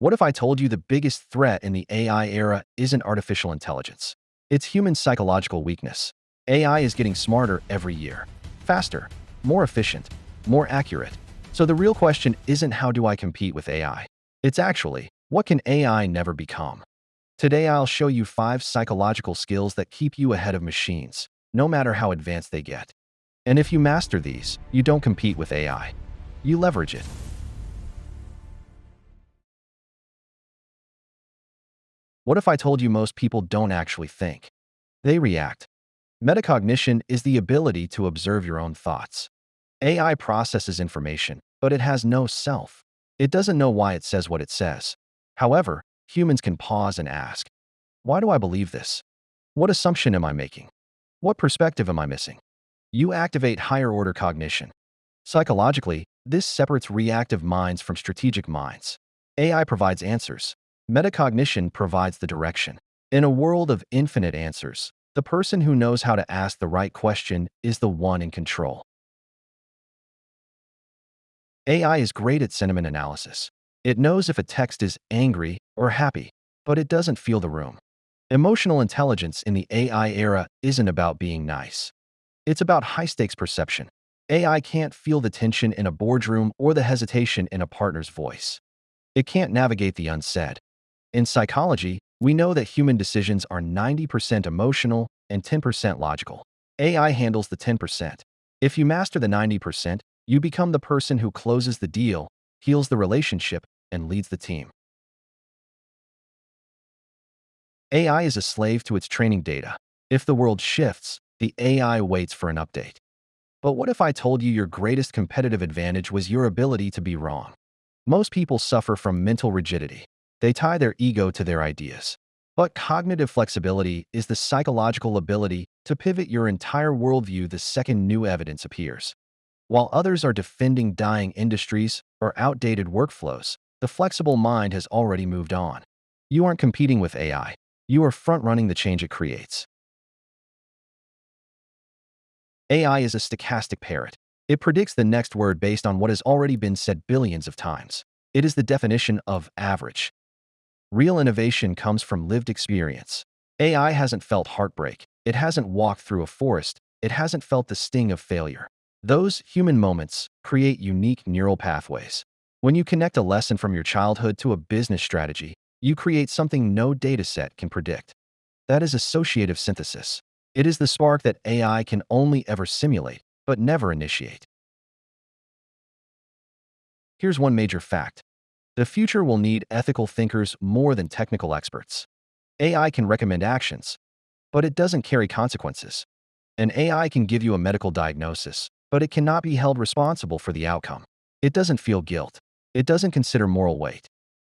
What if I told you the biggest threat in the AI era isn't artificial intelligence? It's human psychological weakness. AI is getting smarter every year. Faster, more efficient, more accurate. So the real question isn't how do I compete with AI? It's actually, what can AI never become? Today I'll show you 5 psychological skills that keep you ahead of machines, no matter how advanced they get. And if you master these, you don't compete with AI. You leverage it. What if I told you most people don't actually think? They react. Metacognition is the ability to observe your own thoughts. AI processes information, but it has no self. It doesn't know why it says what it says. However, humans can pause and ask, why do I believe this? What assumption am I making? What perspective am I missing? You activate higher order cognition. Psychologically, this separates reactive minds from strategic minds. AI provides answers. Metacognition provides the direction. In a world of infinite answers, the person who knows how to ask the right question is the one in control. AI is great at sentiment analysis. It knows if a text is angry or happy, but it doesn't feel the room. Emotional intelligence in the AI era isn't about being nice. It's about high-stakes perception. AI can't feel the tension in a boardroom or the hesitation in a partner's voice. It can't navigate the unsaid. In psychology, we know that human decisions are 90% emotional and 10% logical. AI handles the 10%. If you master the 90%, you become the person who closes the deal, heals the relationship, and leads the team. AI is a slave to its training data. If the world shifts, the AI waits for an update. But what if I told you your greatest competitive advantage was your ability to be wrong? Most people suffer from mental rigidity. They tie their ego to their ideas. But cognitive flexibility is the psychological ability to pivot your entire worldview the second new evidence appears. While others are defending dying industries or outdated workflows, the flexible mind has already moved on. You aren't competing with AI. You are front-running the change it creates. AI is a stochastic parrot. It predicts the next word based on what has already been said billions of times. It is the definition of average. Real innovation comes from lived experience. AI hasn't felt heartbreak. It hasn't walked through a forest. It hasn't felt the sting of failure. Those human moments create unique neural pathways. When you connect a lesson from your childhood to a business strategy, you create something no dataset can predict. That is associative synthesis. It is the spark that AI can only ever simulate, but never initiate. Here's one major fact. The future will need ethical thinkers more than technical experts. AI can recommend actions, but it doesn't carry consequences. An AI can give you a medical diagnosis, but it cannot be held responsible for the outcome. It doesn't feel guilt. It doesn't consider moral weight.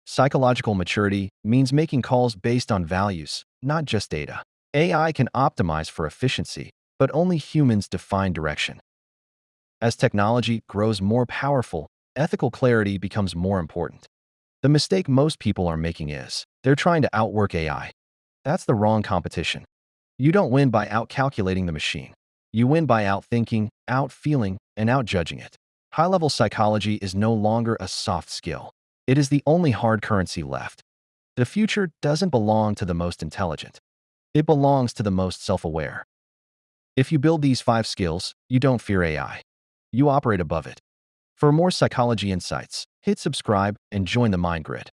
Psychological maturity means making calls based on values, not just data. AI can optimize for efficiency, but only humans define direction. As technology grows more powerful, ethical clarity becomes more important. The mistake most people are making is, they're trying to outwork AI. That's the wrong competition. You don't win by outcalculating the machine. You win by outthinking, outfeeling, and outjudging it. High-level psychology is no longer a soft skill. It is the only hard currency left. The future doesn't belong to the most intelligent. It belongs to the most self-aware. If you build these 5 skills, you don't fear AI. You operate above it. For more psychology insights, hit subscribe and join the Mind Grid.